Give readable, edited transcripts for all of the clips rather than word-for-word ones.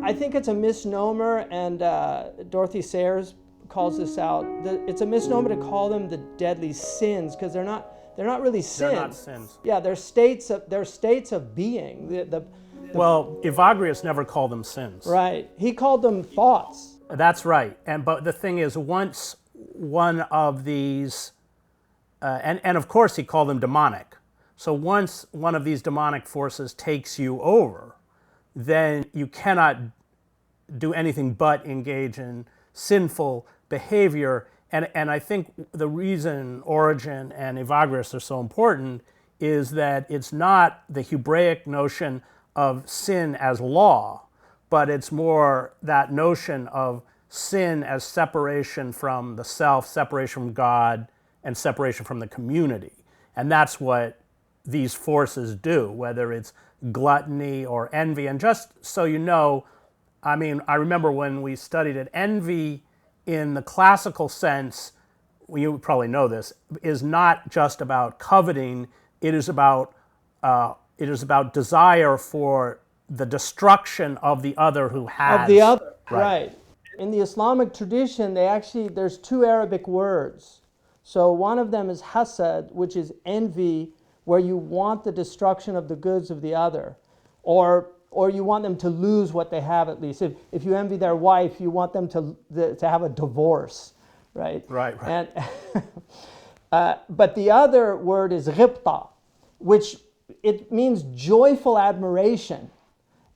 I think it's a misnomer, and Dorothy Sayers calls this out. It's a misnomer to call them the deadly sins, because they're not really sins. They're not sins. Yeah, they're states of being. Well, Evagrius never called them sins. Right. He called them thoughts. That's right. But the thing is, once one of these, and of course he called them demonic. So once one of these demonic forces takes you over, then you cannot do anything but engage in sinful behavior. And I think the reason Origen and Evagrius are so important is that it's not the Hebraic notion of sin as law, but it's more that notion of sin as separation from the self, separation from God, and separation from the community. And that's what these forces do, whether it's gluttony or envy. And just so you know, I mean, I remember when we studied it, envy in the classical sense, you probably know this, is not just about coveting, it is about desire for the destruction of the other who has. Of the other, right. In the Islamic tradition, there's two Arabic words. So one of them is hasad, which is envy, where you want the destruction of the goods of the other, or you want them to lose what they have at least. If you envy their wife, you want them to have a divorce, right? Right. And but the other word is ghibta, which it means joyful admiration.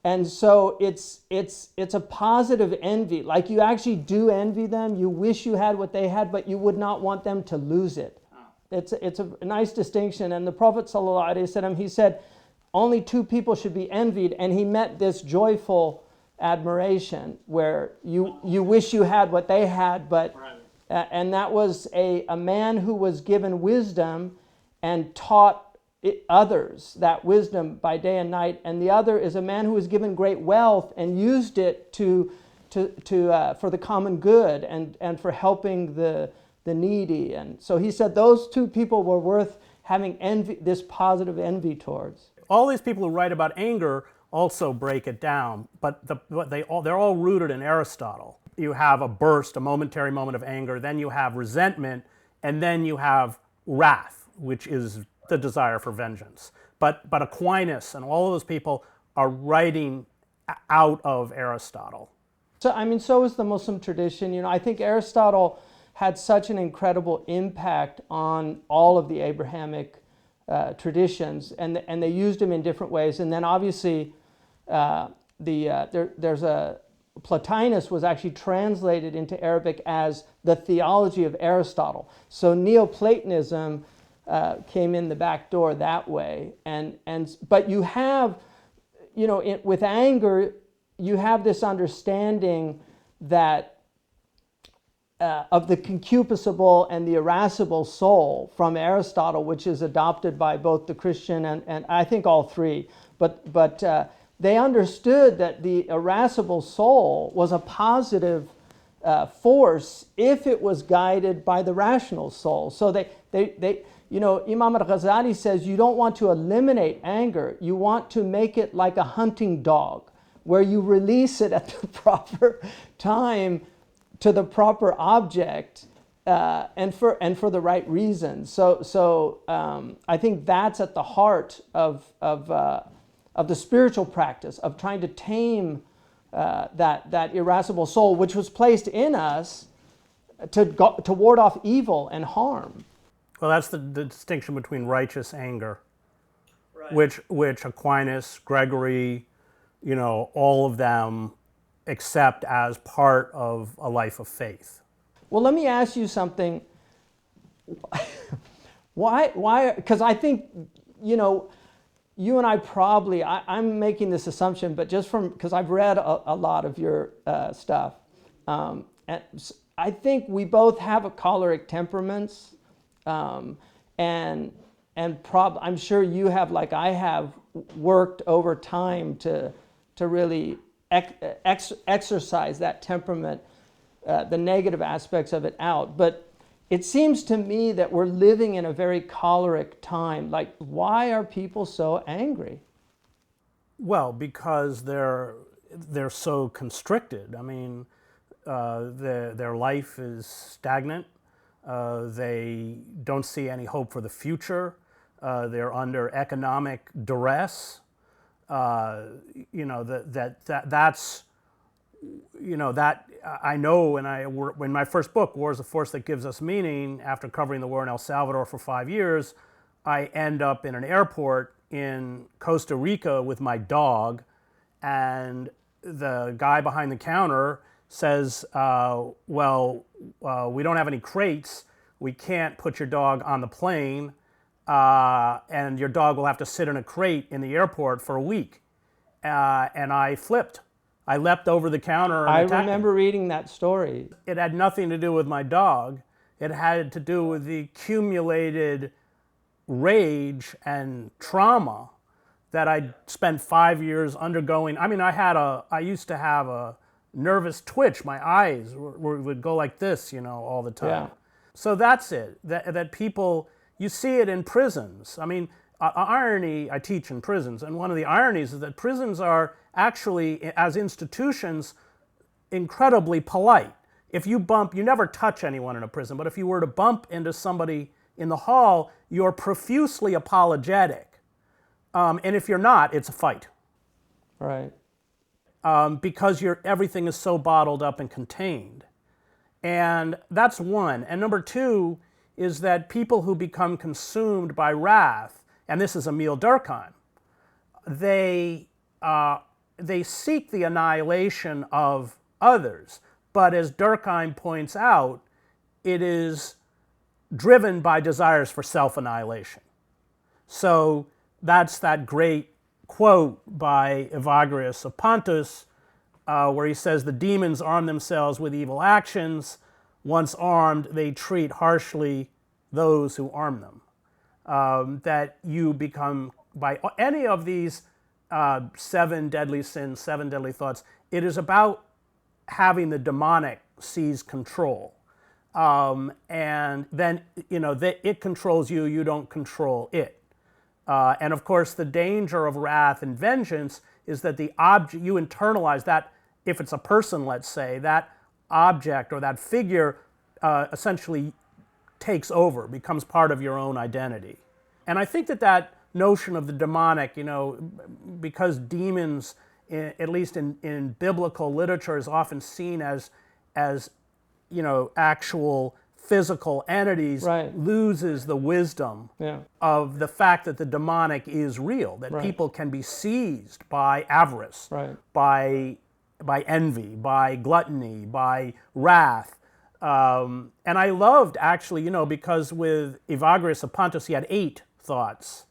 And so it's a positive envy. Like you actually do envy them. You wish you had what they had, but you would not want them to lose it. It's a nice distinction. And the Prophet ﷺ, he said, only two people should be envied. And he meant this joyful admiration where you wish you had what they had, but and that was a man who was given wisdom and taught others that wisdom by day and night, and the other is a man who was given great wealth and used it to for the common good and for helping the needy. And so he said those two people were worth having envy, this positive envy towards. All these people who write about anger also break it down, but they're all rooted in Aristotle. You have a burst, a momentary moment of anger, then you have resentment, and then you have wrath, which is the desire for vengeance. But Aquinas and all of those people are writing out of Aristotle. So I mean, so is the Muslim tradition. You know, I think Aristotle had such an incredible impact on all of the Abrahamic traditions, and they used him in different ways. And then obviously, there's a Plotinus was actually translated into Arabic as the theology of Aristotle. So Neoplatonism came in the back door that way, but you have, you know, with anger, you have this understanding that of the concupiscible and the irascible soul from Aristotle, which is adopted by both the Christian and I think all three. But they understood that the irascible soul was a positive force if it was guided by the rational soul. So they you know, Imam al-Ghazali says you don't want to eliminate anger. You want to make it like a hunting dog, where you release it at the proper time to the proper object and for the right reasons. So I think that's at the heart of the spiritual practice of trying to tame that irascible soul, which was placed in us to ward off evil and harm. Well, that's the distinction between righteous anger, right, which Aquinas, Gregory, you know, all of them accept as part of a life of faith. Well, let me ask you something. Why? Because I think, you know, you and I probably, I'm making this assumption, but just because I've read a lot of your stuff, and I think we both have a choleric temperaments. I'm sure you have, like I have, worked over time to really exercise that temperament, the negative aspects of it out. But it seems to me that we're living in a very choleric time. Like, why are people so angry? Well, because they're they're so constricted. I mean, their life is stagnant. They don't see any hope for the future. They're under economic duress. That's that I know when my first book, War is the Force That Gives Us Meaning, after covering the war in El Salvador for 5 years, I end up in an airport in Costa Rica with my dog, and the guy behind the counter says, we don't have any crates. We can't put your dog on the plane, and your dog will have to sit in a crate in the airport for a week. And I flipped. I leapt over the counter and I attacked remember him. reading that story. It had nothing to do with my dog. It had to do with the accumulated rage and trauma that I'd spent 5 years undergoing. I mean, I used to have a nervous twitch. My eyes would go like this, all the time. Yeah. So that's it. That people, you see it in prisons. I mean, irony, I teach in prisons, and one of the ironies is that prisons are actually, as institutions, incredibly polite. If you never touch anyone in a prison, but if you were to bump into somebody in the hall, you're profusely apologetic. And if you're not, it's a fight. Right. Because everything is so bottled up and contained. And that's one. And number two is that people who become consumed by wrath, and this is Emile Durkheim, they seek the annihilation of others. But as Durkheim points out, it is driven by desires for self-annihilation. So that's that great quote by Evagrius of Pontus, where he says, the demons arm themselves with evil actions. Once armed, they treat harshly those who arm them. That you become, by any of these 7 deadly sins, 7 deadly thoughts, it is about having the demonic seize control. And then, it controls you, you don't control it. And of course, the danger of wrath and vengeance is that the object, you internalize that, if it's a person, let's say, that object or that figure essentially takes over, becomes part of your own identity. And I think that notion of the demonic, because demons, at least in biblical literature, is often seen as actual physical entities, Right. loses the wisdom Yeah. of the fact that the demonic is real, that Right. people can be seized by avarice, Right. by envy, by gluttony, by wrath. And I loved, actually, because with Evagrius of Pontus, he had 8 thoughts.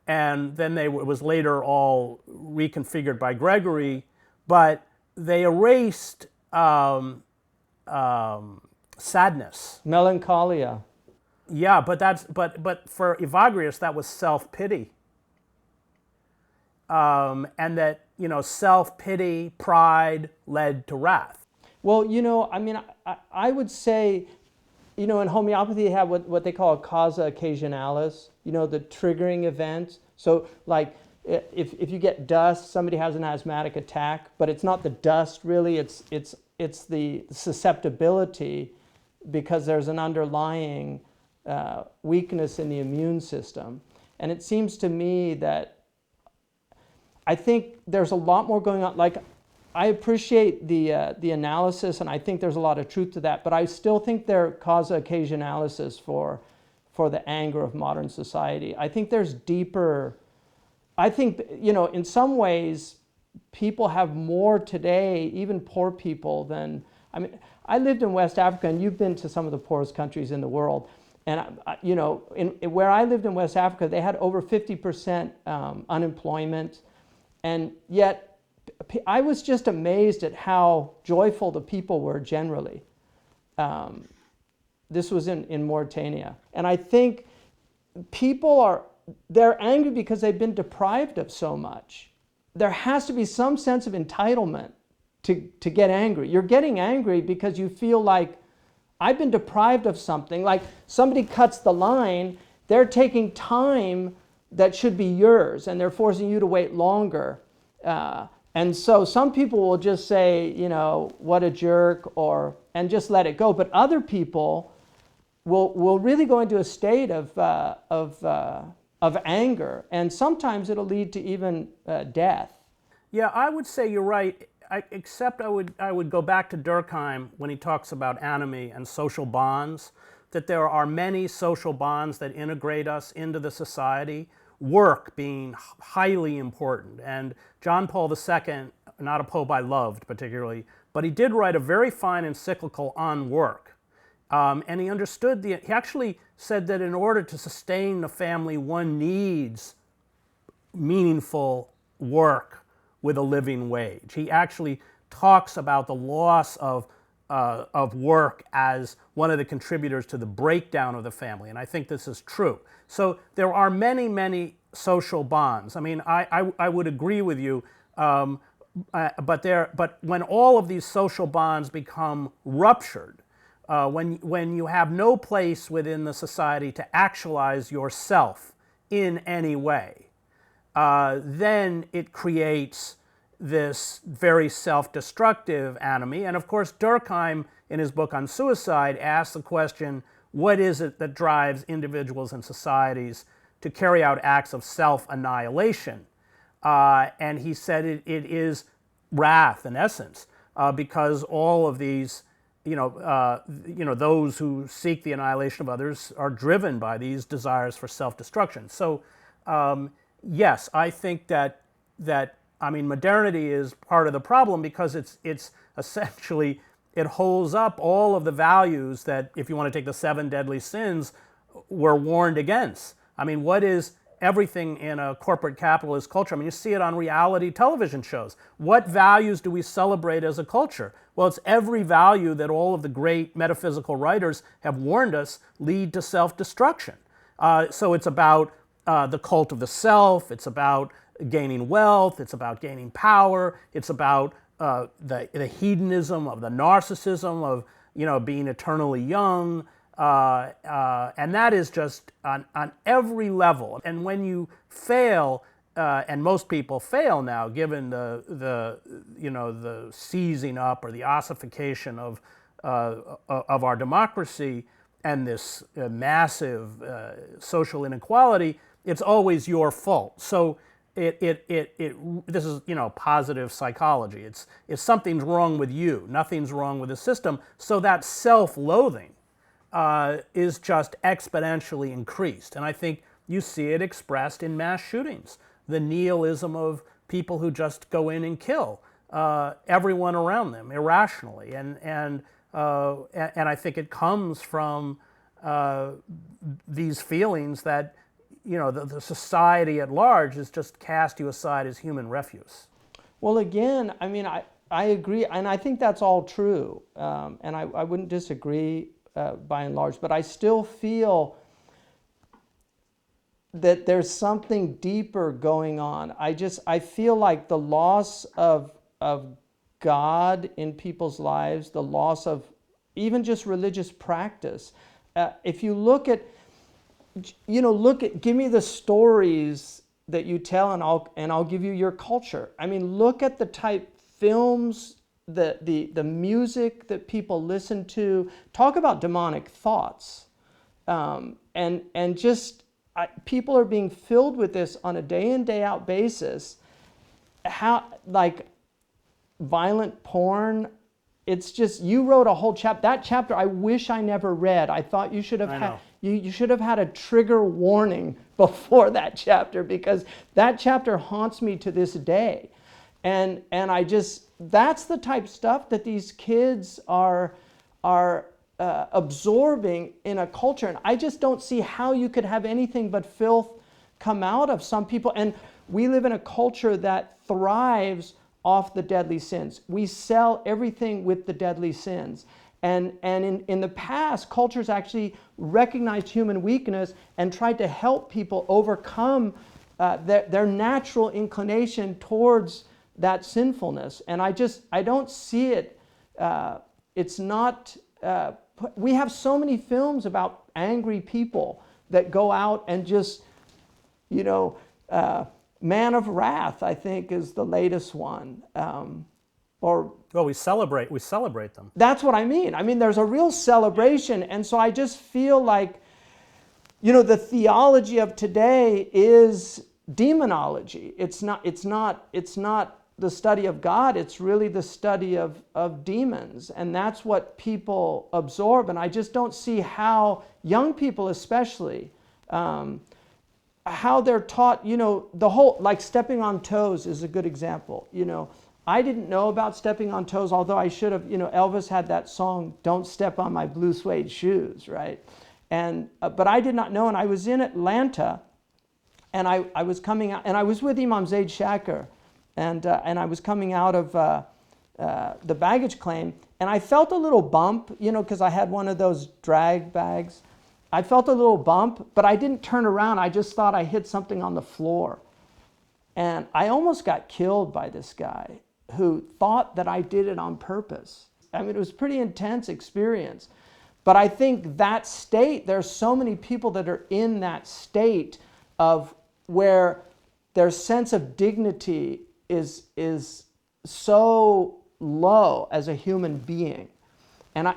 And then it was later all reconfigured by Gregory, but they erased sadness. Melancholia. Yeah, but for Evagrius, that was self-pity. And that, self-pity, pride led to wrath. Well, I would say, in homeopathy, they have what they call a causa occasionalis, the triggering event. So, like, if you get dust, somebody has an asthmatic attack, but it's not the dust really, it's the susceptibility, because there's an underlying weakness in the immune system. And it seems to me that I think there's a lot more going on. Like, I appreciate the analysis, and I think there's a lot of truth to that, but I still think there are causa occasionalis for the anger of modern society. I think there's deeper, in some ways, people have more today, even poor people, I lived in West Africa, and you've been to some of the poorest countries in the world. And, where I lived in West Africa, they had over 50% unemployment. And yet, I was just amazed at how joyful the people were generally. This was in Mauritania. And I think they're angry because they've been deprived of so much. There has to be some sense of entitlement to get angry. You're getting angry because you feel like, I've been deprived of something. Like, somebody cuts the line, they're taking time that should be yours, and they're forcing you to wait longer. And so some people will just say, you know, what a jerk, and just let it go. But other people will really go into a state of anger, and sometimes it'll lead to even death. Yeah, I would say you're right, except I would go back to Durkheim when he talks about anomie and social bonds, that there are many social bonds that integrate us into the society, work being highly important. And John Paul II, not a pope I loved particularly, but he did write a very fine encyclical on work. And he understood, he actually said that in order to sustain the family, one needs meaningful work with a living wage. He actually talks about the loss of work as one of the contributors to the breakdown of the family, and I think this is true. So there are many, many social bonds. I mean, I would agree with you, but when all of these social bonds become ruptured, when you have no place within the society to actualize yourself in any way, then it creates this very self-destructive anomie. And of course, Durkheim, in his book on suicide, asks the question, what is it that drives individuals and societies to carry out acts of self-annihilation? And he said it is wrath, in essence, because all of these, those who seek the annihilation of others are driven by these desires for self-destruction. So, yes, I think that modernity is part of the problem, because it's essentially, it holds up all of the values that, if you want to take the 7 deadly sins, were warned against. I mean, what is everything in a corporate capitalist culture? I mean, you see it on reality television shows. What values do we celebrate as a culture? Well, it's every value that all of the great metaphysical writers have warned us lead to self-destruction. So it's about the cult of the self, it's about gaining wealth, it's about gaining power, it's about the hedonism of the narcissism of being eternally young, and that is just on every level. And when you fail, and most people fail now, given the seizing up or the ossification of our democracy and this massive social inequality, it's always your fault. So this is positive psychology. It's something's wrong with you, nothing's wrong with the system. So that self-loathing is just exponentially increased, and I think you see it expressed in mass shootings. The nihilism of people who just go in and kill everyone around them irrationally, and I think it comes from these feelings that the society at large has just cast you aside as human refuse. Well, again, I mean, I agree, and I think that's all true, and I wouldn't disagree by and large, but I still feel that there's something deeper going on. I feel like the loss of God in people's lives, the loss of even just religious practice. If you look at, give me the stories that you tell, and I'll give you your culture. I mean, look at the type films, the music that people listen to. Talk about demonic thoughts, and just people are being filled with this on a day in, day out basis. How, like, violent porn. It's just, you wrote a whole chapter. That chapter I wish I never read. I thought you should have had, you should have had a trigger warning before that chapter, because that chapter haunts me to this day. And I just, that's the type of stuff that these kids are absorbing in a culture. And I just don't see how you could have anything but filth come out of some people. And we live in a culture that thrives off the deadly sins. We sell everything with the deadly sins. And in the past, cultures actually recognized human weakness and tried to help people overcome their natural inclination towards that sinfulness. And I don't see it. It's not, we have so many films about angry people that go out and just, Man of Wrath, I think, is the latest one. Or Well, we celebrate them. that's what I mean. I mean, there's a real celebration, and so I just feel like, you know, the theology of today is demonology. It's not the study of God. It's really the study of demons, and that's what people absorb. And I just don't see how young people, especially, how they're taught. You know, the whole, like, stepping on toes is a good example. You know, I didn't know about stepping on toes, although I should have. You know, Elvis had that song, "Don't Step on My Blue Suede Shoes," right? And but I did not know, and I was in Atlanta, and I was coming out, and I was with Imam Zaid Shaker, and I was coming out of the baggage claim, and I felt a little bump, you know, because I had one of those drag bags. I felt a little bump, but I didn't turn around. I just thought I hit something on the floor, and I almost got killed by this guy who thought that I did it on purpose. I mean, it was a pretty intense experience. But I think that state, there's so many people that are in that state of where their sense of dignity is so low as a human being. And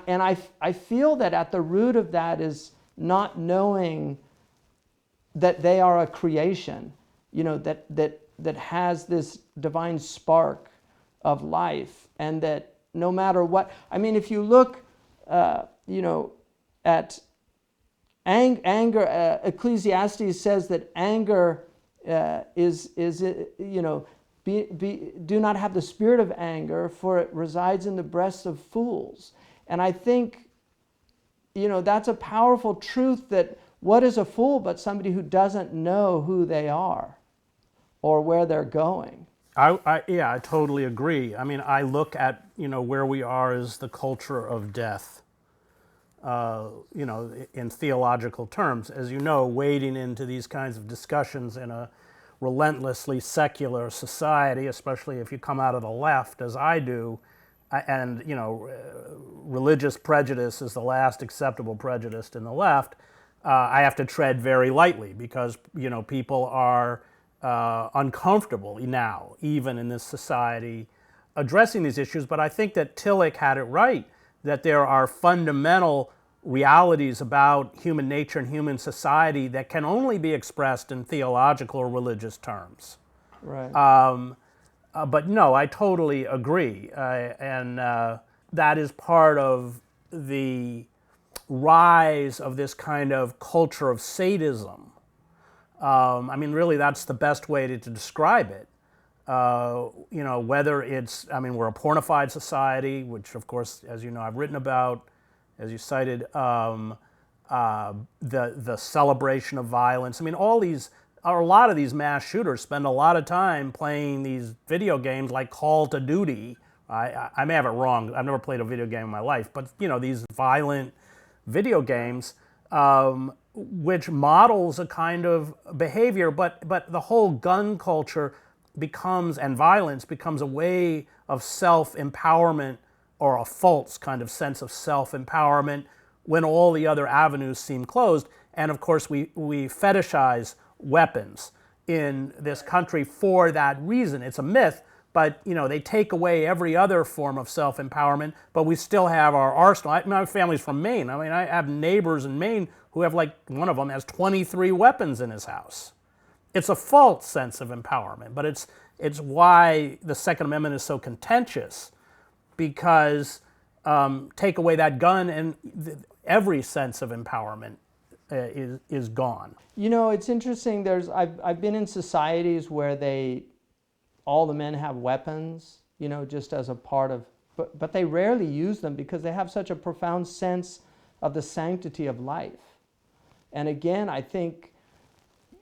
I feel that at the root of that is not knowing that they are a creation, you know, that has this divine spark of life, and that no matter what, I mean, if you look, you know, at anger, Ecclesiastes says that anger is you know, do not have the spirit of anger, for it resides in the breasts of fools. And I think, you know, that's a powerful truth, that what is a fool but somebody who doesn't know who they are or where they're going? Yeah, I totally agree. I mean, I look at, you know, where we are as the culture of death, you know, in theological terms, as you know, wading into these kinds of discussions in a relentlessly secular society, especially if you come out of the left, as I do, and, you know, religious prejudice is the last acceptable prejudice in the left. I have to tread very lightly, because, you know, people are uncomfortable now, even in this society, addressing these issues. But I think that Tillich had it right, that there are fundamental realities about human nature and human society that can only be expressed in theological or religious terms. Right. But no, I totally agree. And that is part of the rise of this kind of culture of sadism. I mean, really, that's the best way to describe it. You know, whether it's, I mean, we're a pornified society, which, of course, as you know, I've written about, as you cited, the celebration of violence. I mean, a lot of these mass shooters spend a lot of time playing these video games like Call of Duty. I may have it wrong. I've never played a video game in my life, but, you know, these violent video games, which models a kind of behavior, but the whole gun culture becomes, and violence becomes, a way of self-empowerment, or a false kind of sense of self-empowerment, when all the other avenues seem closed. And of course, we fetishize weapons in this country for that reason. It's a myth, but, you know, they take away every other form of self-empowerment, but we still have our arsenal. My family's from Maine. I mean, I have neighbors in Maine who have, like, one of them has 23 weapons in his house. It's a false sense of empowerment, but it's why the Second Amendment is so contentious, because take away that gun and every sense of empowerment is gone. You know, it's interesting. I've been in societies where all the men have weapons, you know, just as a part of, but they rarely use them because they have such a profound sense of the sanctity of life. And again, I think,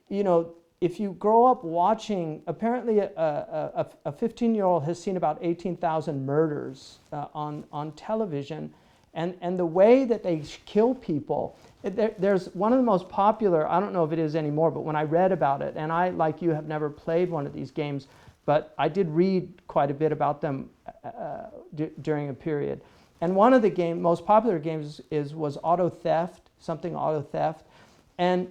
you know, if you grow up watching, apparently a 15-year-old has seen about 18,000 murders on television, and the way that they kill people, there's one of the most popular, I don't know if it is anymore, but when I read about it, and I, like you, have never played one of these games, but I did read quite a bit about them during a period. And one of the most popular games was auto theft, something auto theft. and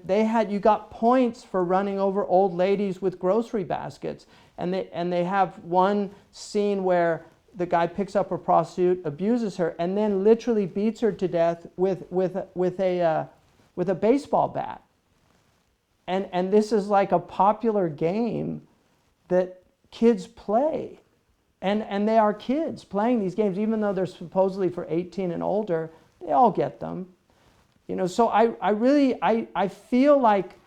you got points for running over old ladies with grocery baskets. And they have one scene where the guy picks up a prostitute, abuses her, and then literally beats her to death with a baseball bat. And this is like a popular game that kids play. And they are kids playing these games, even though they're supposedly for 18 and older. They all get them. So I feel like,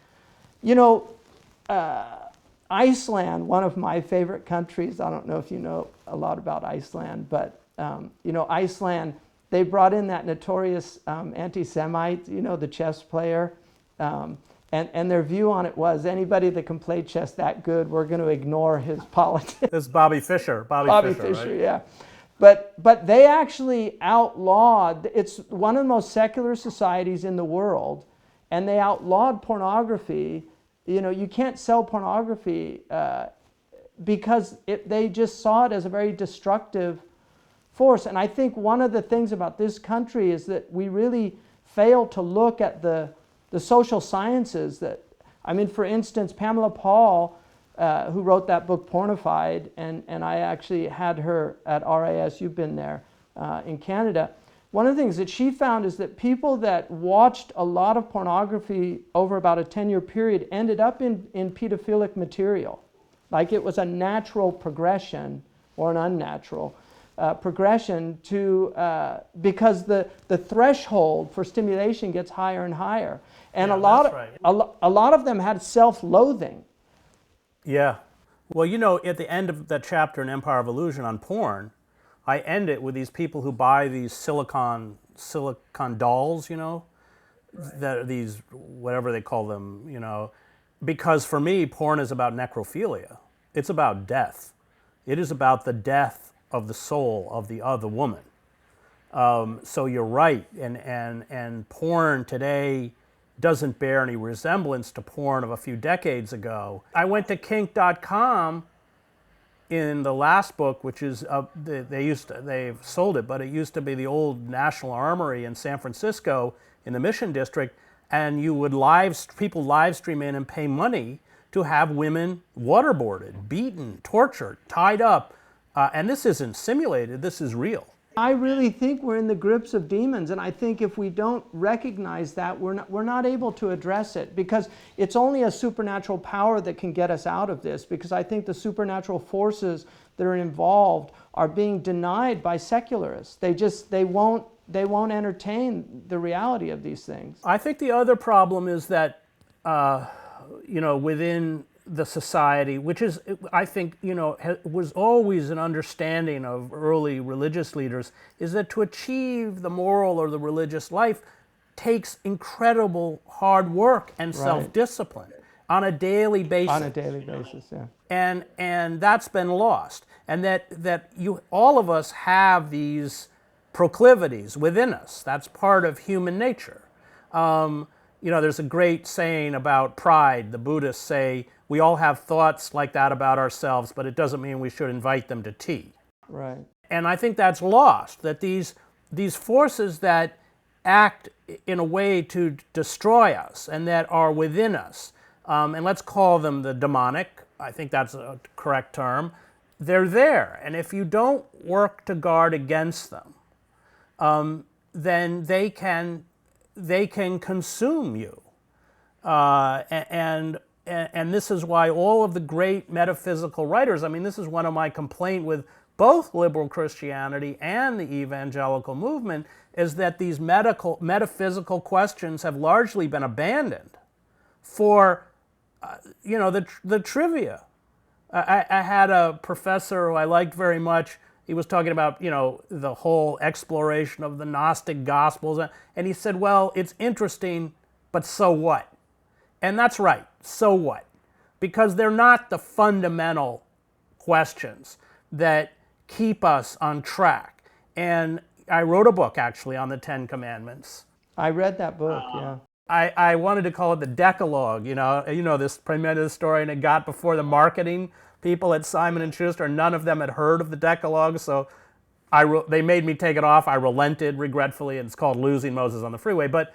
Iceland, one of my favorite countries. I don't know if you know a lot about Iceland, but Iceland, they brought in that notorious anti-Semite, the chess player, and their view on it was anybody that can play chess that good, we're going to ignore his politics. This is Bobby Fischer. Bobby Fischer, right? Yeah. But they actually outlawed. It's one of the most secular societies in the world, and they outlawed pornography. You can't sell pornography because they just saw it as a very destructive force. And I think one of the things about this country is that we really fail to look at the social sciences for instance, Pamela Paul, who wrote that book Pornified, and I actually had her at RAS, you've been there, in Canada. One of the things that she found is that people that watched a lot of pornography over about a 10-year period ended up in pedophilic material. Like it was a natural progression or an unnatural progression because the threshold for stimulation gets higher and higher. And Yeah, a lot of them had self-loathing. Yeah. Well, at the end of that chapter in Empire of Illusion on porn, I end it with these people who buy these silicon dolls, that are these, whatever they call them, because for me, porn is about necrophilia. It's about death. It is about the death of the soul of the other woman. So you're right, and porn today doesn't bear any resemblance to porn of a few decades ago. I went to kink.com in the last book, which is they've sold it, but it used to be the old National Armory in San Francisco in the Mission District, and you would people live stream in and pay money to have women waterboarded, beaten, tortured, tied up, and this isn't simulated. This is real. I really think we're in the grips of demons, and I think if we don't recognize that, we're not able to address it, because it's only a supernatural power that can get us out of this, because I think the supernatural forces that are involved are being denied by secularists. They won't entertain the reality of these things. I think the other problem is that within the society, which is, I think, was always an understanding of early religious leaders, is that to achieve the moral or the religious life takes incredible hard work and self-discipline on a daily basis. On a daily basis, yeah. And that's been lost. And that all of us have these proclivities within us. That's part of human nature. There's a great saying about pride. The Buddhists say, we all have thoughts like that about ourselves, but it doesn't mean we should invite them to tea. Right. And I think that's lost, that these forces that act in a way to destroy us and that are within us, and let's call them the demonic, I think that's a correct term, they're there. And if you don't work to guard against them, then they can consume you. And this is why all of the great metaphysical writers, this is one of my complaints with both liberal Christianity and the evangelical movement, is that these metaphysical questions have largely been abandoned for, the trivia. I had a professor who I liked very much. He was talking about, the whole exploration of the Gnostic Gospels, and he said, well, it's interesting, but so what? And that's right, so what? Because they're not the fundamental questions that keep us on track. And I wrote a book, actually, on the Ten Commandments. I read that book, yeah. I wanted to call it the Decalogue, this tremendous story, and it got before the marketing people at Simon & Schuster. None of them had heard of the Decalogue, so they made me take it off. I relented regretfully, and it's called Losing Moses on the Freeway. But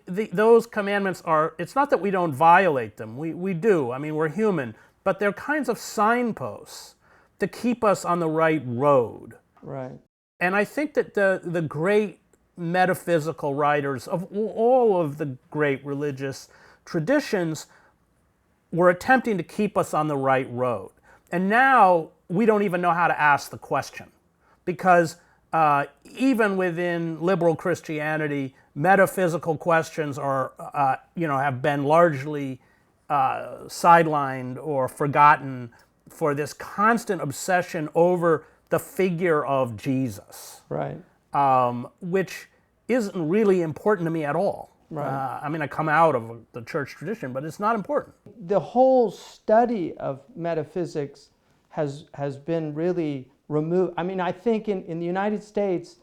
those commandments are, it's not that we don't violate them, we do, I mean, we're human, but they're kinds of signposts to keep us on the right road. Right. And I think that the great metaphysical writers of all of the great religious traditions were attempting to keep us on the right road. And now we don't even know how to ask the question, because even within liberal Christianity, metaphysical questions are, have been largely sidelined or forgotten for this constant obsession over the figure of Jesus, Right. which isn't really important to me at all. Right. I mean, I come out of the church tradition, but it's not important. The whole study of metaphysics has been really removed. I mean, I think in the United States,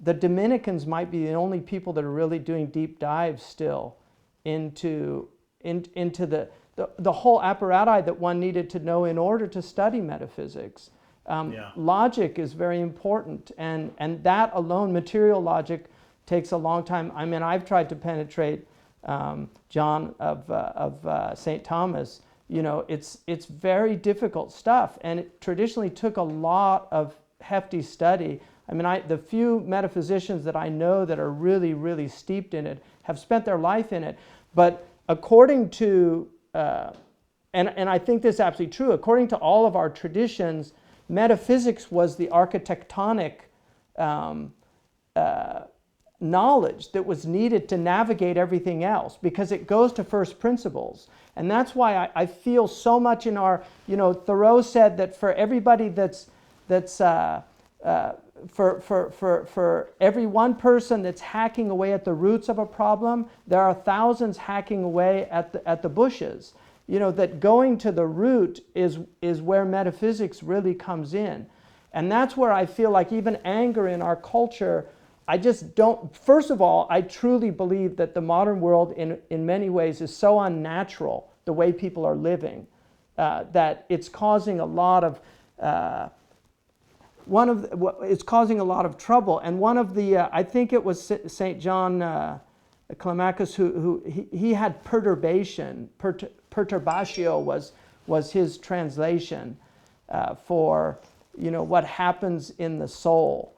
the Dominicans might be the only people that are really doing deep dives still into the whole apparatus that one needed to know in order to study metaphysics. Logic is very important, and that alone, material logic, takes a long time. I mean, I've tried to penetrate John of St. Thomas. You know, it's very difficult stuff, and it traditionally took a lot of hefty study. I mean, the few metaphysicians that I know that are really, really steeped in it have spent their life in it. But according to, and I think this is absolutely true, according to all of our traditions, metaphysics was the architectonic knowledge that was needed to navigate everything else, because it goes to first principles. And that's why I feel so much in our, Thoreau said that for everybody for every one person that's hacking away at the roots of a problem, there are thousands hacking away at the bushes. That going to the root is where metaphysics really comes in. And that's where I feel like even anger in our culture, I just don't, first of all, I truly believe that the modern world in many ways is so unnatural, the way people are living, that it's causing a lot of, it's causing a lot of trouble. And one of the, I think it was St. John Climacus who he had perturbation, perturbatio was his translation for, what happens in the soul.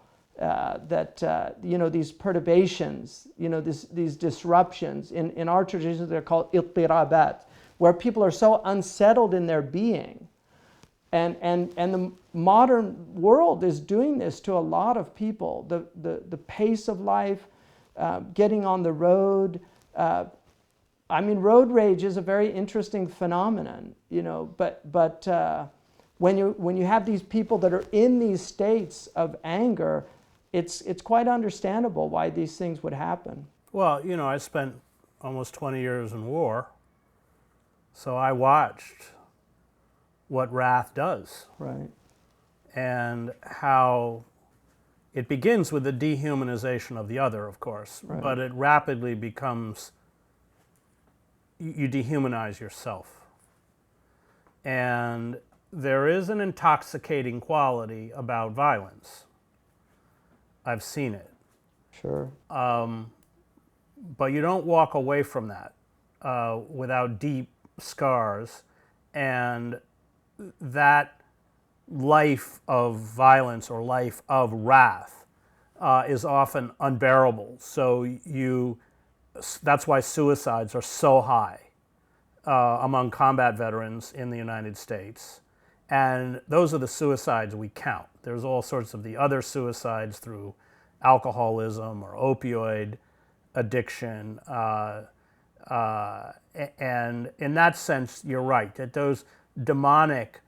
These perturbations, these disruptions. In our traditions, they're called ittirabat, where people are so unsettled in their being. And the modern world is doing this to a lot of people. The pace of life, getting on the road. Road rage is a very interesting phenomenon, but when you have these people that are in these states of anger, it's quite understandable why these things would happen. Well, I spent almost 20 years in war, so I watched what wrath does. Right. And how it begins with the dehumanization of the other, of course, right. But it rapidly becomes, you dehumanize yourself. And there is an intoxicating quality about violence. I've seen it. Sure. But you don't walk away from that without deep scars, and that life of violence or life of wrath is often unbearable. So that's why suicides are so high among combat veterans in the United States. And those are the suicides we count. There's all sorts of the other suicides through alcoholism or opioid addiction. And in that sense, you're right, that those demonic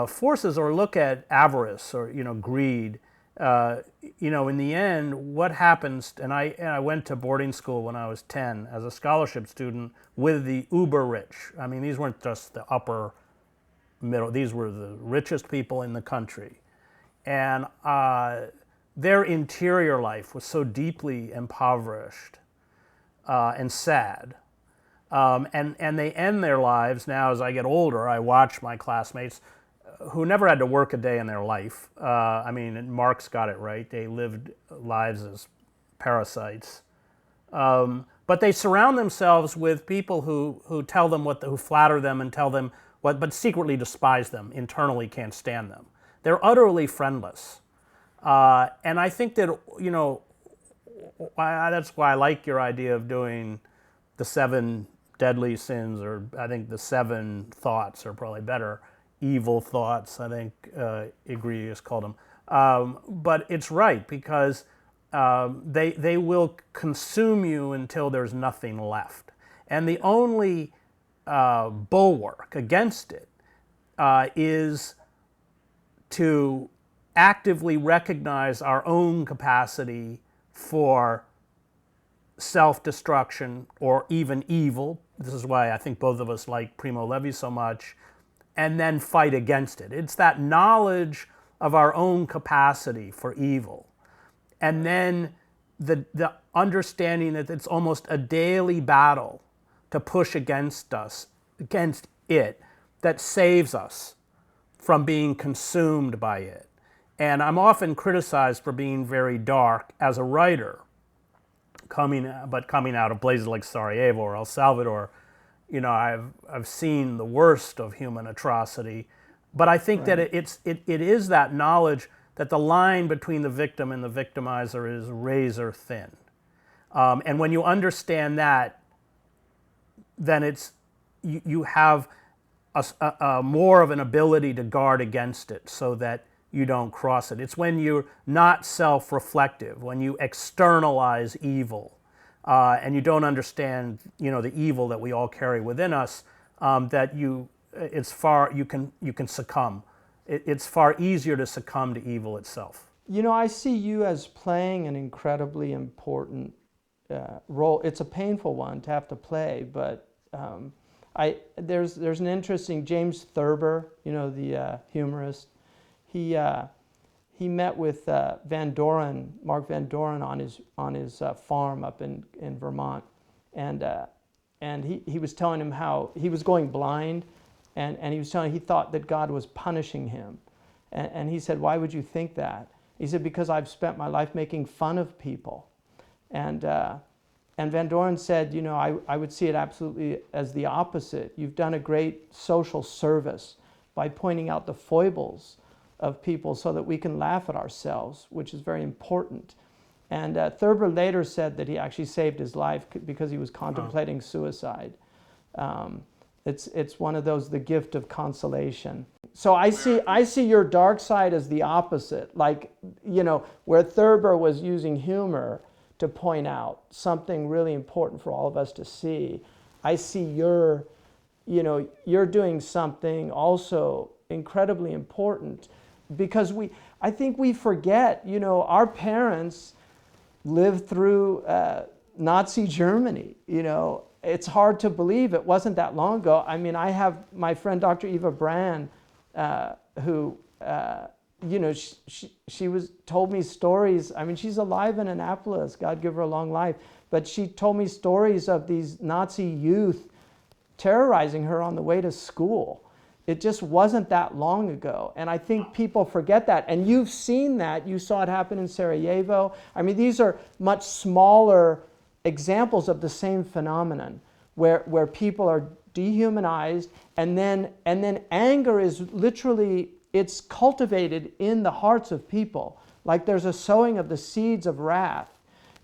forces, or look at avarice or greed, in the end, what happens, and I went to boarding school when I was 10 as a scholarship student with the uber rich. I mean, these weren't just the upper middle, these were the richest people in the country. And their interior life was so deeply impoverished and sad. And they end their lives, now as I get older, I watch my classmates who never had to work a day in their life. Marx got it right. They lived lives as parasites. But they surround themselves with people who tell them who flatter them and tell them what, but secretly despise them, internally can't stand them. They're utterly friendless. And I think that, that's why I like your idea of doing the 7 deadly sins, or I think the 7 thoughts are probably better. Evil thoughts, I think Egregius called them. But it's right, because they will consume you until there's nothing left. And the only bulwark against it is to actively recognize our own capacity for self-destruction or even evil. This is why I think both of us like Primo Levi so much, and then fight against it. It's that knowledge of our own capacity for evil, and then the understanding that it's almost a daily battle to push against it, that saves us from being consumed by it. And I'm often criticized for being very dark as a writer, coming out of places like Sarajevo or El Salvador. I've seen the worst of human atrocity, but I think that it is that knowledge that the line between the victim and the victimizer is razor thin. And when you understand that, then you have a more of an ability to guard against it so that you don't cross it. It's when you're not self-reflective, when you externalize evil, and you don't understand, the evil that we all carry within us, that you can succumb. It's far easier to succumb to evil itself. I see you as playing an incredibly important role. It's a painful one to have to play, but there's an interesting James Thurber, the humorist. He met with Mark Van Doren on his farm up in Vermont, and he was telling him how he was going blind, and he was telling him he thought that God was punishing him, and he said, "Why would you think that?" He said, "Because I've spent my life making fun of people," and Van Doren said, I would see it absolutely as the opposite. You've done a great social service by pointing out the foibles of people so that we can laugh at ourselves, which is very important. And Thurber later said that he actually saved his life because he was contemplating suicide. It's one of those, the gift of consolation. So I see your dark side as the opposite. Like, where Thurber was using humor to point out something really important for all of us to see, I see you're doing something also incredibly important, because I think we forget, our parents lived through Nazi Germany. It's hard to believe it wasn't that long ago. I mean, I have my friend Dr. Eva Brand, who she told me stories. I mean, she's alive in Annapolis, God give her a long life, but she told me stories of these Nazi youth terrorizing her on the way to school. It just wasn't that long ago, and I think people forget that. And you've seen that. You saw it happen in Sarajevo. I mean, these are much smaller examples of the same phenomenon, where people are dehumanized, and then anger is literally, it's cultivated in the hearts of people. Like there's a sowing of the seeds of wrath,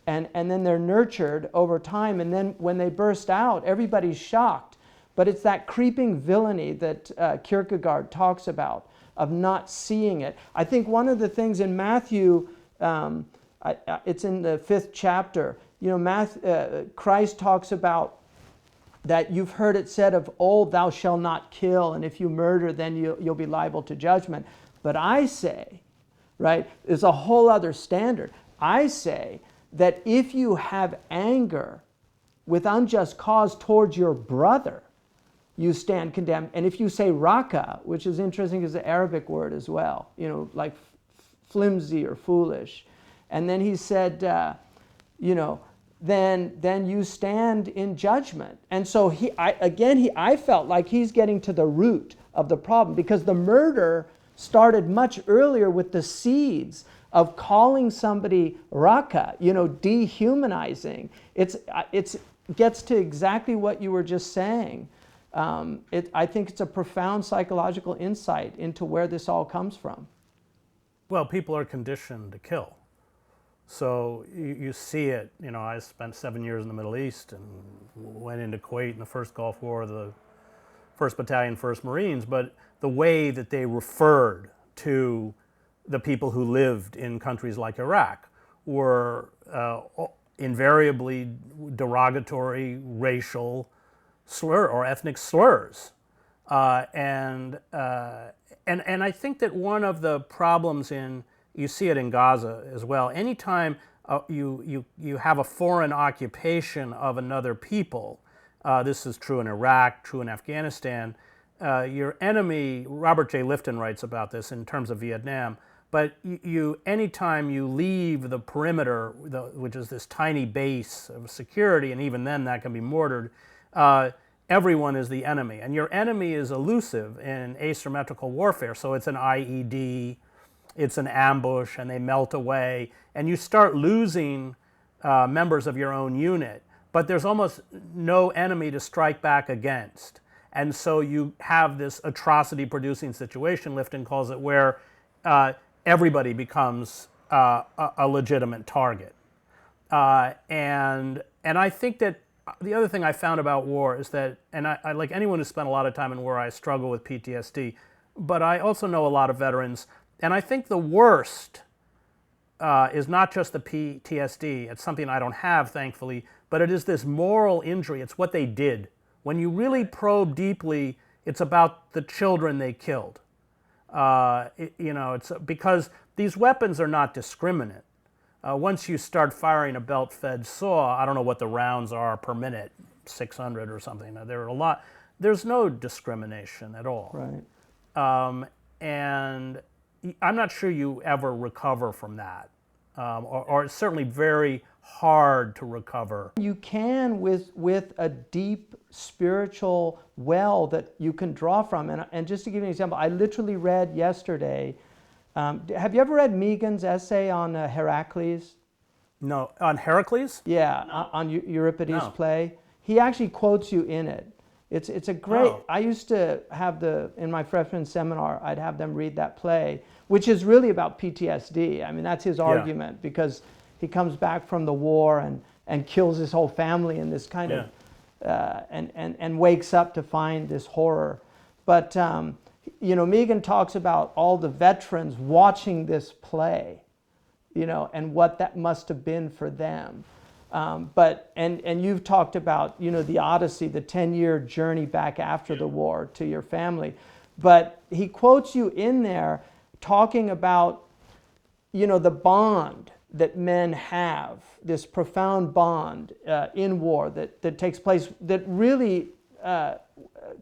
and then they're nurtured over time, and then when they burst out, everybody's shocked. But it's that creeping villainy that Kierkegaard talks about, of not seeing it. I think one of the things in Matthew, it's in the 5th chapter, Christ talks about that you've heard it said of old, thou shalt not kill, and if you murder, then you'll be liable to judgment. But I say, right, there's a whole other standard. I say that if you have anger with unjust cause towards your brother, you stand condemned. And if you say raka, which is interesting, is an Arabic word as well, like flimsy or foolish. And then he said, then you stand in judgment. And so I felt like he's getting to the root of the problem, because the murder started much earlier with the seeds of calling somebody raka, dehumanizing. It's gets to exactly what you were just saying. I think it's a profound psychological insight into where this all comes from. Well, people are conditioned to kill. So you see it, I spent 7 years in the Middle East and went into Kuwait in the first Gulf War, the 1st Battalion, 1st Marines, but the way that they referred to the people who lived in countries like Iraq were invariably derogatory racial slur or ethnic slurs. And I think that one of the problems you see it in Gaza as well, anytime you have a foreign occupation of another people, this is true in Iraq, true in Afghanistan, your enemy, Robert J. Lifton writes about this in terms of Vietnam, but anytime you leave the perimeter, which is this tiny base of security, and even then that can be mortared, everyone is the enemy. And your enemy is elusive in asymmetrical warfare, so it's an IED, it's an ambush, and they melt away, and you start losing members of your own unit, but there's almost no enemy to strike back against. And so you have this atrocity-producing situation, Lifton calls it, where everybody becomes a legitimate target. And I think that the other thing I found about war is that, and I like anyone who spent a lot of time in war, I struggle with PTSD, but I also know a lot of veterans, and I think the worst is not just the PTSD. It's something I don't have, thankfully, but it is this moral injury. It's what they did. When you really probe deeply, it's about the children they killed. It's because these weapons are not discriminate. Once you start firing a belt-fed saw, I don't know what the rounds are per minute, 600 or something. There are a lot. There's no discrimination at all. Right. And I'm not sure you ever recover from that, or it's certainly very hard to recover. You can with a deep spiritual well that you can draw from. And just to give you an example, I literally read yesterday, have you ever read Megan's essay on Heracles? No, on Heracles? Yeah, no. On Euripides' play. He actually quotes you in it. It's a great, I used to have in my freshman seminar, I'd have them read that play, which is really about PTSD. I mean, that's his argument, because he comes back from the war and kills his whole family in this kind of, and wakes up to find this horror. But, Megan talks about all the veterans watching this play, and what that must have been for them. And you've talked about, the Odyssey, the 10-year journey back after the war to your family. But he quotes you in there talking about, the bond that men have, this profound bond in war that takes place, that really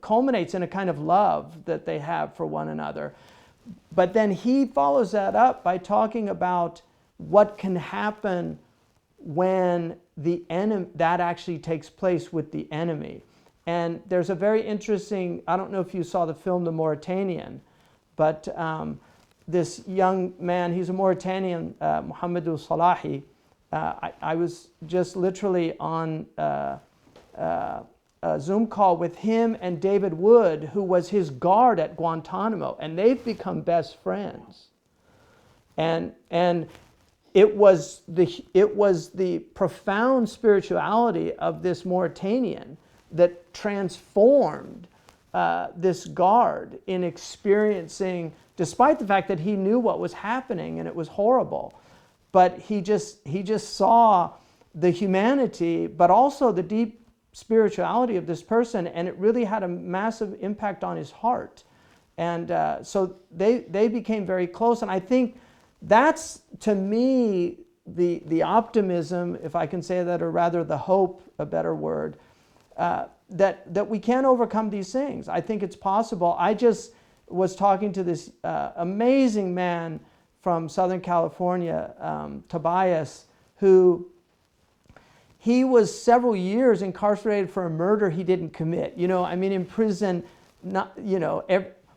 culminates in a kind of love that they have for one another. But then he follows that up by talking about what can happen when the enemy, that actually takes place with the enemy. And there's a very interesting, I don't know if you saw the film The Mauritanian, but this young man, he's a Mauritanian, Mohamedou Salahi. I was just literally on a Zoom call with him and David Wood, who was his guard at Guantanamo, and they've become best friends. And it was the profound spirituality of this Mauritanian that transformed this guard in experiencing, despite the fact that he knew what was happening and it was horrible, but he just saw the humanity, but also the deep spirituality of this person, and it really had a massive impact on his heart. And so they became very close, and I think that's, to me, the optimism, if I can say that, or rather the hope, a better word, that we can overcome these things. I think it's possible. I just was talking to this amazing man from Southern California, Tobias, who he was several years incarcerated for a murder he didn't commit. In prison,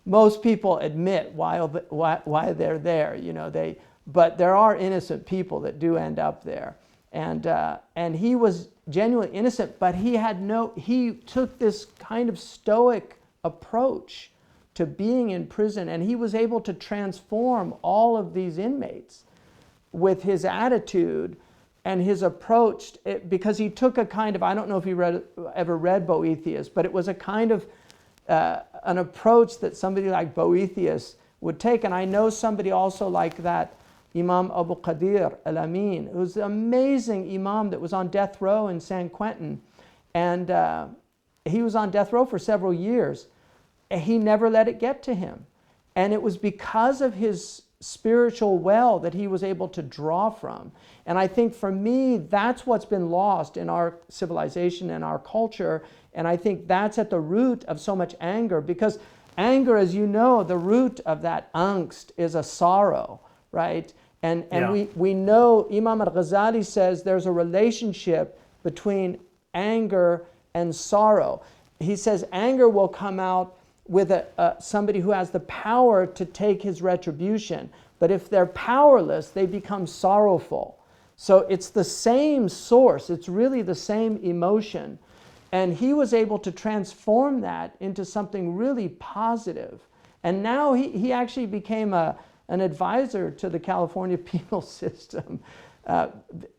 most people admit why they're there. but there are innocent people that do end up there. And he was genuinely innocent, but he took this kind of stoic approach to being in prison, and he was able to transform all of these inmates with his attitude and his approach, because he took a kind of, I don't know if you ever read Boethius, but it was a kind of an approach that somebody like Boethius would take. And I know somebody also like that, Imam Abu Qadir al-Amin, who's an amazing imam that was on death row in San Quentin. And he was on death row for several years. And he never let it get to him. And it was because of his spiritual well that he was able to draw from. And I think for me, that's what's been lost in our civilization and our culture. And I think that's at the root of so much anger, because anger, as you know, the root of that angst is a sorrow, right? And we know Imam al-Ghazali says there's a relationship between anger and sorrow. He says anger will come out with somebody who has the power to take his retribution. But if they're powerless, they become sorrowful. So it's the same source. It's really the same emotion. And he was able to transform that into something really positive. And now he actually became an advisor to the California penal system.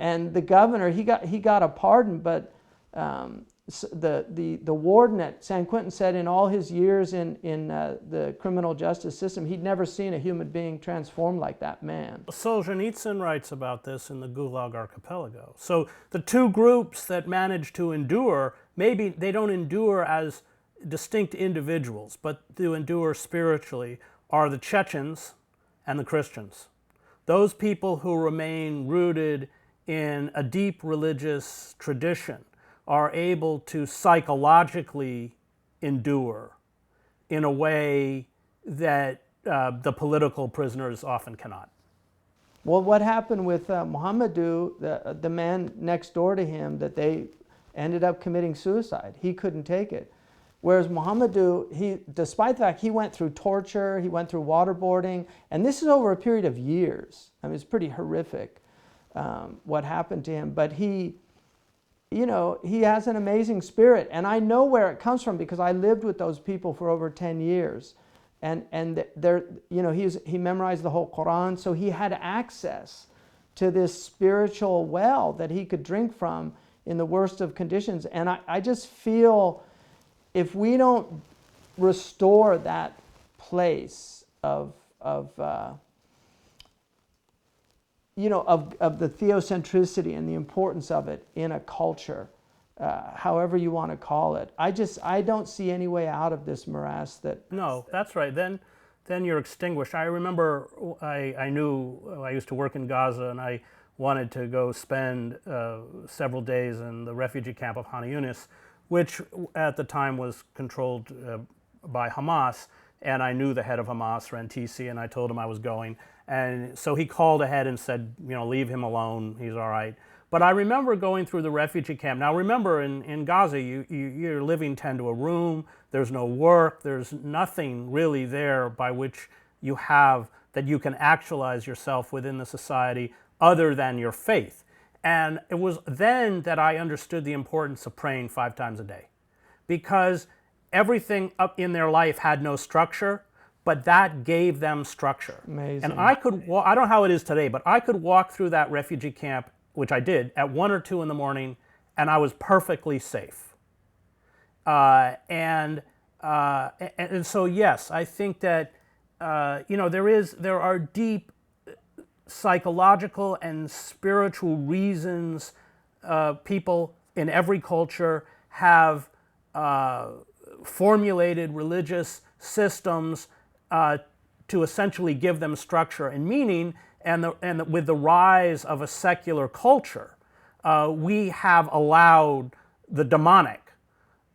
And the governor, he got a pardon, but the warden at San Quentin said in all his years in the criminal justice system, he'd never seen a human being transformed like that man. Solzhenitsyn writes about this in the Gulag Archipelago. So the two groups that manage to endure, maybe they don't endure as distinct individuals, but to endure spiritually, are the Chechens and the Christians. Those people who remain rooted in a deep religious tradition are able to psychologically endure in a way that the political prisoners often cannot. Well, what happened with Muhammadu, the man next door to him, that they ended up committing suicide. He couldn't take it. Whereas Muhammadu, despite the fact he went through torture, he went through waterboarding, and this is over a period of years. I mean, it's pretty horrific what happened to him. But he has an amazing spirit, and I know where it comes from because I lived with those people for over 10 years. And he memorized the whole Quran, so he had access to this spiritual well that he could drink from in the worst of conditions. And I just feel if we don't restore that place of the theocentricity and the importance of it in a culture, however you want to call it, I don't see any way out of this morass. No, that's right. Then you're extinguished. I remember I used to work in Gaza, and I wanted to go spend several days in the refugee camp of Han Yunis, which at the time was controlled by Hamas. And I knew the head of Hamas, Rantisi, and I told him I was going. And so he called ahead and said, leave him alone, he's all right. But I remember going through the refugee camp. Now remember, in Gaza, you're living 10 to a room, there's no work, there's nothing really there by which you have, that you can actualize yourself within the society other than your faith. And it was then that I understood the importance of praying 5 times a day. Because everything up in their life had no structure, but that gave them structure. Amazing. And I don't know how it is today, but I could walk through that refugee camp, which I did, at 1 or 2 in the morning, and I was perfectly safe. And so yes, I think that there are deep psychological and spiritual reasons people in every culture have formulated religious systems to essentially give them structure and meaning. And with the rise of a secular culture, we have allowed the demonic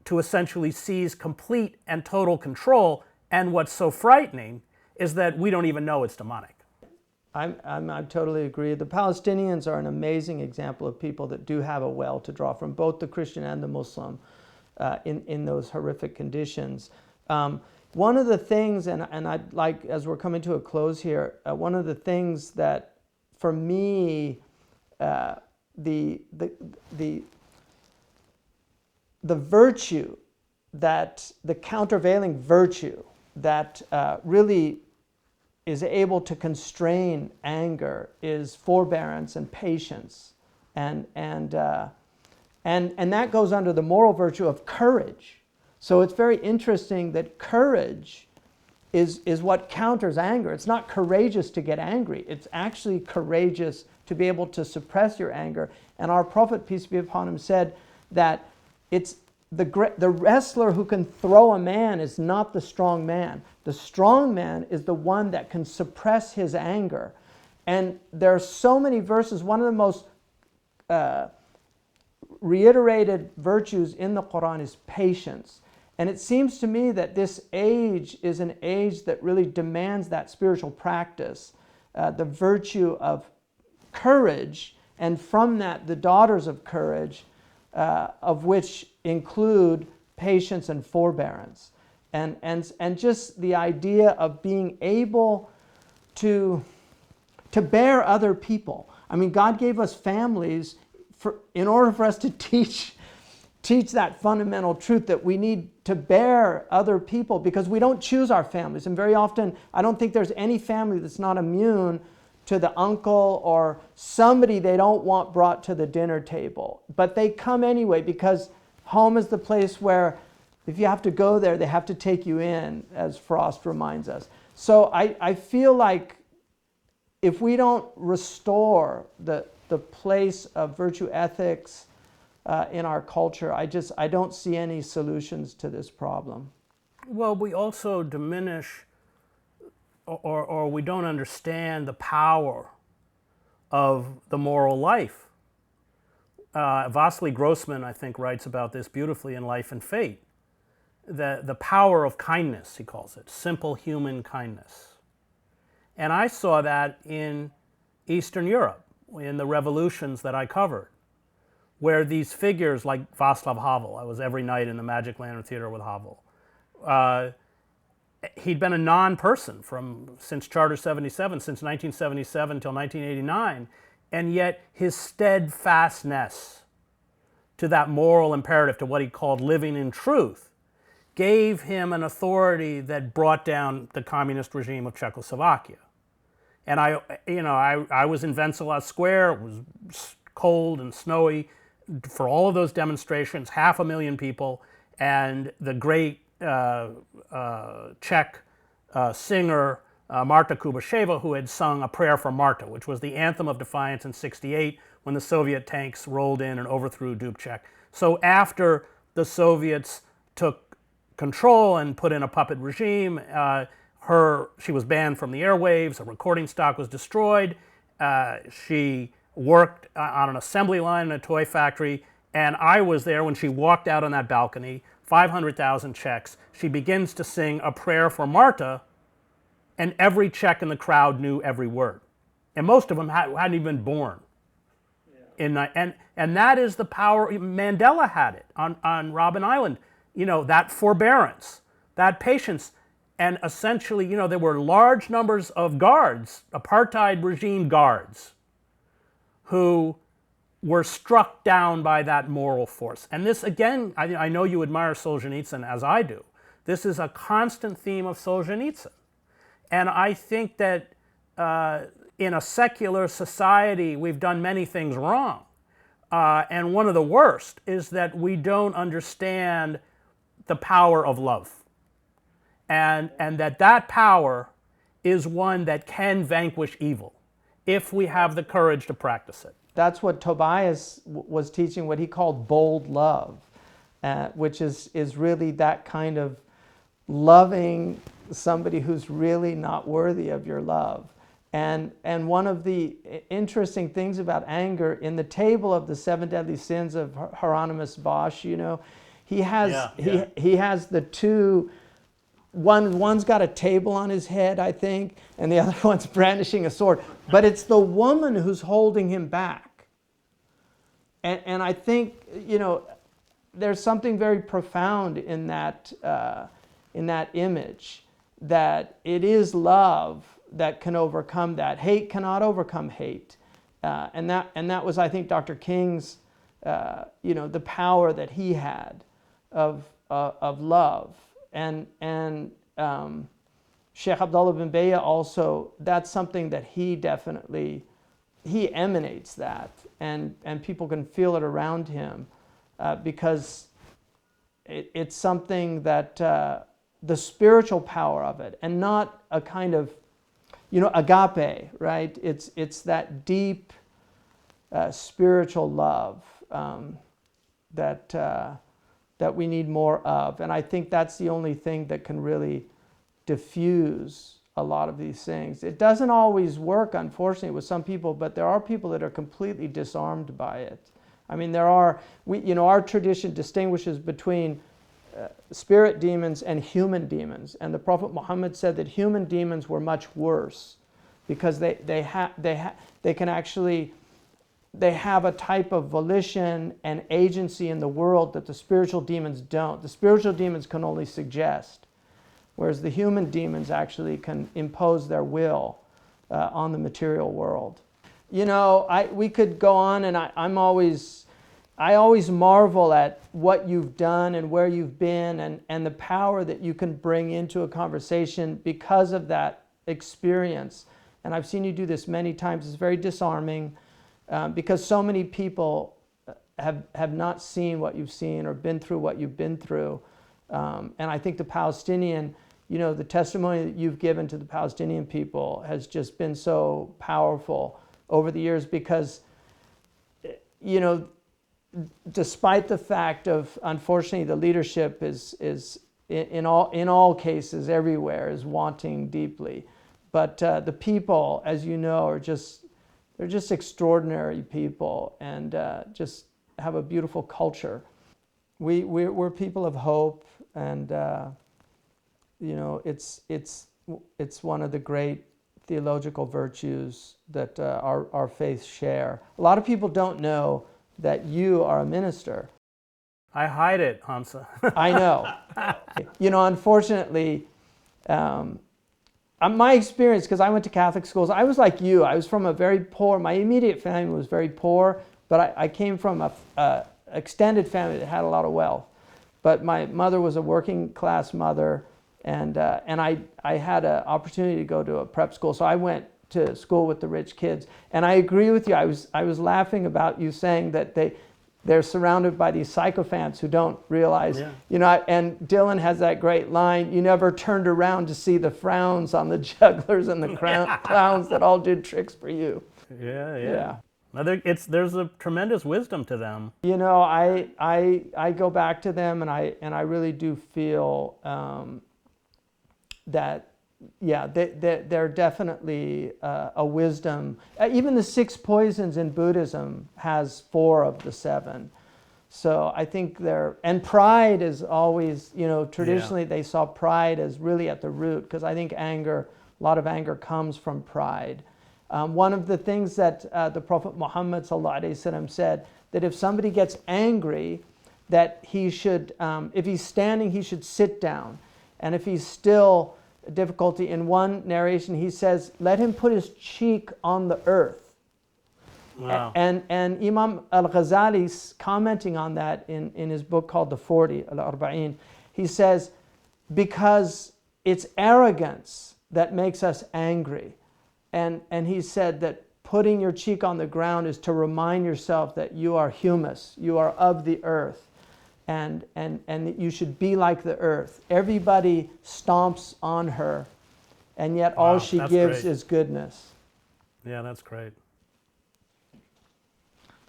to essentially seize complete and total control. And what's so frightening is that we don't even know it's demonic. I totally agree. The Palestinians are an amazing example of people that do have a well to draw from, both the Christian and the Muslim, in those horrific conditions. One of the things, and I'd like, as we're coming to a close here, one of the things that for me, the virtue that, the countervailing virtue that really is able to constrain anger is forbearance and patience. And that goes under the moral virtue of courage. So it's very interesting that courage is what counters anger. It's not courageous to get angry. It's actually courageous to be able to suppress your anger. And our Prophet, peace be upon him, said that it's the wrestler who can throw a man is not the strong man. The strong man is the one that can suppress his anger. And there are so many verses. One of the most reiterated virtues in the Quran is patience. And it seems to me that this age is an age that really demands that spiritual practice, the virtue of courage, and from that, the daughters of courage, of which include patience and forbearance. And just the idea of being able to bear other people. I mean, God gave us families in order for us to teach that fundamental truth that we need to bear other people, because we don't choose our families. And very often, I don't think there's any family that's not immune to the uncle or somebody they don't want brought to the dinner table. But they come anyway, because home is the place where if you have to go there, they have to take you in, as Frost reminds us. So I feel like if we don't restore the place of virtue ethics in our culture, I don't see any solutions to this problem. Well, we also diminish or we don't understand the power of the moral life. Vasily Grossman, I think, writes about this beautifully in Life and Fate. The power of kindness, he calls it, simple human kindness. And I saw that in Eastern Europe, in the revolutions that I covered, where these figures like Václav Havel, I was every night in the Magic Lantern Theater with Havel, he'd been a non-person since Charter 77, since 1977 till 1989, and yet his steadfastness to that moral imperative, to what he called living in truth, gave him an authority that brought down the communist regime of Czechoslovakia. And I was in Wenceslas Square. It was cold and snowy for all of those demonstrations, 500,000 people, and the great Czech singer Marta Kubasheva, who had sung A Prayer for Marta, which was the anthem of defiance in '68 when the Soviet tanks rolled in and overthrew Dubček. So after the Soviets took control and put in a puppet regime, she was banned from the airwaves, her recording stock was destroyed, she worked on an assembly line in a toy factory, and I was there when she walked out on that balcony, 500,000 Czechs. She begins to sing A Prayer for Marta, and every Czech in the crowd knew every word. And most of them hadn't even been born. Yeah. And that is the power. Mandela had it on Robben Island. That forbearance, that patience. And essentially, there were large numbers of guards, apartheid regime guards, who were struck down by that moral force. And this, again, I know you admire Solzhenitsyn as I do. This is a constant theme of Solzhenitsyn. And I think that in a secular society, we've done many things wrong. And one of the worst is that we don't understand the power of love. And that power is one that can vanquish evil if we have the courage to practice it. That's what Tobias was teaching, what he called bold love, which is really that kind of loving somebody who's really not worthy of your love. And one of the interesting things about anger, in the table of the 7 deadly sins of Hieronymus Bosch, he has the two. One's got a table on his head, I think, and the other one's brandishing a sword. But it's the woman who's holding him back. And I think, there's something very profound in that image, that it is love that can overcome that. Hate cannot overcome hate. And that was, I think, Dr. King's, the power that he had of love. And Sheikh Abdullah bin Bayya also, that's something that he emanates that, and people can feel it around him, because it's something that the spiritual power of it, and not a kind of, agape, right? It's that deep spiritual love that we need more of, and I think that's the only thing that can really diffuse a lot of these things. It doesn't always work, unfortunately, with some people, but there are people that are completely disarmed by it. I mean, our tradition distinguishes between spirit demons and human demons, and the Prophet Muhammad said that human demons were much worse because they have a type of volition and agency in the world that the spiritual demons don't. The spiritual demons can only suggest, whereas the human demons actually can impose their will on the material world. We could go on, and I always marvel at what you've done and where you've been, and the power that you can bring into a conversation because of that experience. And I've seen you do this many times. It's very disarming, because so many people have not seen what you've seen or been through what you've been through. And I think the Palestinian, the testimony that you've given to the Palestinian people has just been so powerful over the years, because, despite the fact of, unfortunately, the leadership is in all cases everywhere is wanting deeply, but the people, as you know, they're just extraordinary people, and just have a beautiful culture. We're people of hope, and it's one of the great theological virtues that our faiths share. A lot of people don't know that you are a minister. I hide it, Hamza. I know. Unfortunately, my experience, because I went to Catholic schools, I was like you. I was from a very poor, my immediate family was very poor, but I came from a extended family that had a lot of wealth. But my mother was a working class mother, and I had an opportunity to go to a prep school, so I went to school with the rich kids. And I agree with you. I was laughing about you saying that they're surrounded by these sycophants who don't realize, and Dylan has that great line, you never turned around to see the frowns on the jugglers and the clowns that all did tricks for you. Yeah. There's a tremendous wisdom to them. I go back to them, and I really do feel that, they're definitely a wisdom. Even the 6 poisons in Buddhism has 4 of the 7. So I think and pride is always, traditionally they saw pride as really at the root, because I think a lot of anger comes from pride. One of the things that the Prophet Muhammad ﷺ said, that if somebody gets angry, that he should, if he's standing, he should sit down. And if he's still difficulty, in one narration he says, let him put his cheek on the earth. Wow. And Imam al-Ghazali's commenting on that in his book called The 40, Al-Arba'in, he says, because it's arrogance that makes us angry. And he said that putting your cheek on the ground is to remind yourself that you are humus, you are of the earth. And that you should be like the earth. Everybody stomps on her, and yet all she gives is goodness. Yeah, that's great.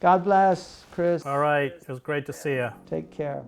God bless, Chris. All right, it was great to see you. Take care.